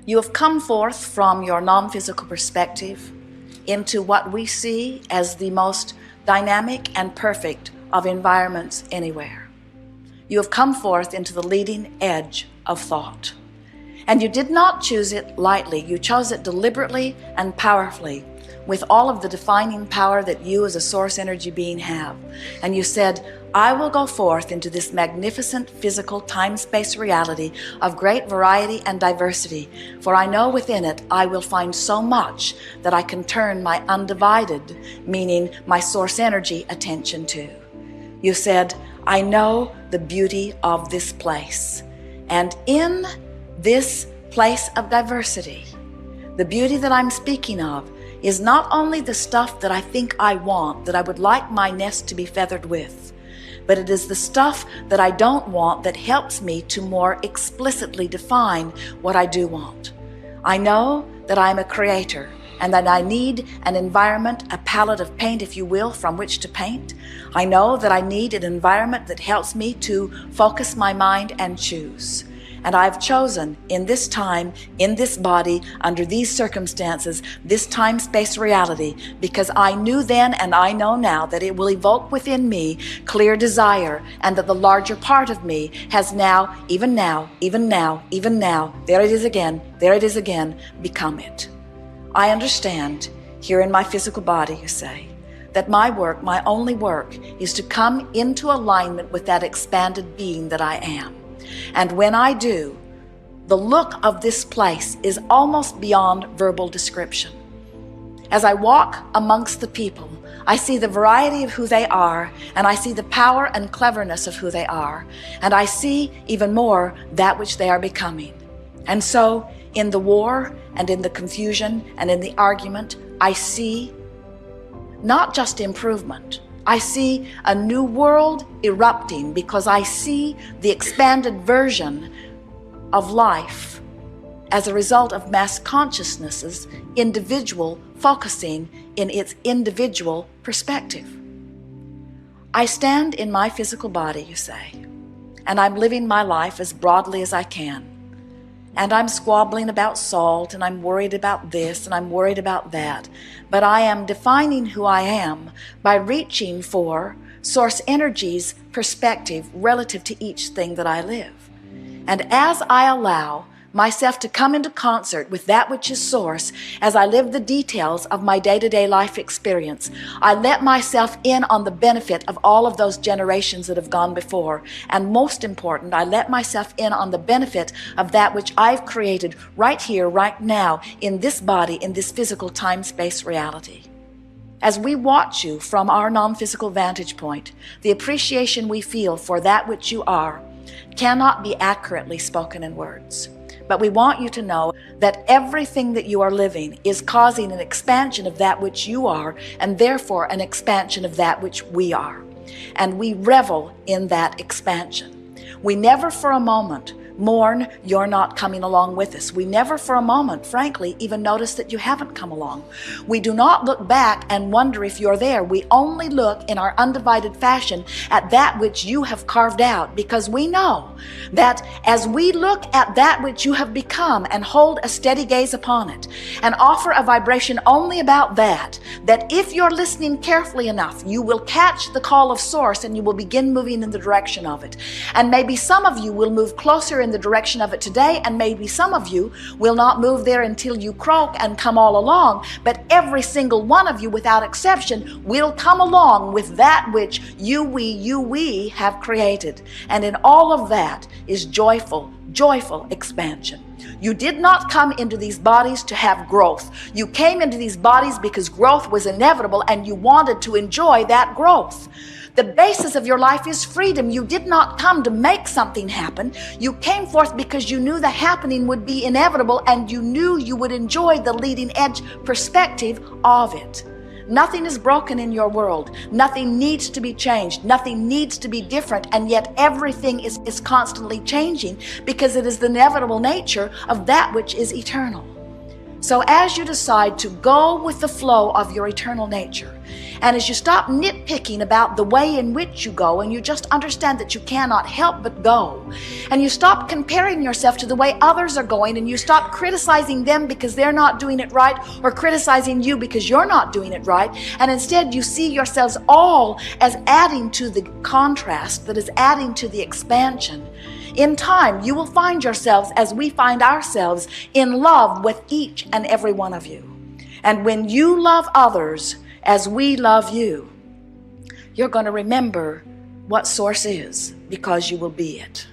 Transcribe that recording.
You have come forth from your non-physical perspective into what we see as the most dynamic and perfect of environments anywhere. You have come forth into the leading edge of thought. And you did not choose it lightly. You chose it deliberately and powerfully, with all of the defining power that you as a source energy being have. And you said, I will go forth into this magnificent physical time-space reality of great variety and diversity, for I know within it I will find so much that I can turn my undivided, meaning my source energy, attention to. You said, I know the beauty of this place. And in this place of diversity, the beauty that I'm speaking of is not only the stuff that I think I want, that I would like my nest to be feathered with, but it is the stuff that I don't want that helps me to more explicitly define what I do want. I know that I'm a creator and that I need an environment, a palette of paint, if you will, from which to paint. I know that I need an environment that helps me to focus my mind and choose. And I've chosen in this time, in this body, under these circumstances, this time-space reality, because I knew then and I know now that it will evoke within me clear desire, and that the larger part of me has now, there it is again, become it. I understand, here in my physical body, you say, that my work, my only work, is to come into alignment with that expanded being that I am. And when I do, the look of this place is almost beyond verbal description. As I walk amongst the people, I see the variety of who they are, and I see the power and cleverness of who they are, and I see even more that which they are becoming. And so, in the war, and in the confusion, and in the argument, I see not just improvement, I see a new world erupting, because I see the expanded version of life as a result of mass consciousness's individual focusing in its individual perspective. I stand in my physical body, you say, and I'm living my life as broadly as I can. And I'm squabbling about salt, and I'm worried about this, and I'm worried about that. But I am defining who I am by reaching for source energy's perspective relative to each thing that I live. And as I allow myself to come into concert with that which is source, as I live the details of my day-to-day life experience, I let myself in on the benefit of all of those generations that have gone before. And most important, I let myself in on the benefit of that which I've created right here, right now, in this body, in this physical time-space reality. As we watch you from our non-physical vantage point, the appreciation we feel for that which you are cannot be accurately spoken in words. But we want you to know that everything that you are living is causing an expansion of that which you are, and therefore an expansion of that which we are. And we revel in that expansion. We never for a moment mourn you're not coming along with us. We never for a moment, frankly, even notice that you haven't come along. We do not look back and wonder if you're there. We only look in our undivided fashion at that which you have carved out, because we know that as we look at that which you have become and hold a steady gaze upon it and offer a vibration only about that, that if you're listening carefully enough, you will catch the call of source and you will begin moving in the direction of it. And maybe some of you will move closer in the direction of it today, and maybe some of you will not move there until you croak and come all along, but every single one of you without exception will come along with that which we have created. And in all of that is joyful expansion. You did not come into these bodies to have growth. You came into these bodies because growth was inevitable and you wanted to enjoy that growth. The basis of your life is freedom. You did not come to make something happen. You came forth because you knew the happening would be inevitable, and you knew you would enjoy the leading edge perspective of it. Nothing is broken in your world. Nothing needs to be changed. Nothing needs to be different. And yet everything is constantly changing, because it is the inevitable nature of that which is eternal. So as you decide to go with the flow of your eternal nature, and as you stop nitpicking about the way in which you go, and you just understand that you cannot help but go, and you stop comparing yourself to the way others are going, and you stop criticizing them because they're not doing it right, or criticizing you because you're not doing it right, and instead you see yourselves all as adding to the contrast that is adding to the expansion, in time you will find yourselves, as we find ourselves, in love with each and every one of you. And when you love others as we love you, you're going to remember what source is, because you will be it.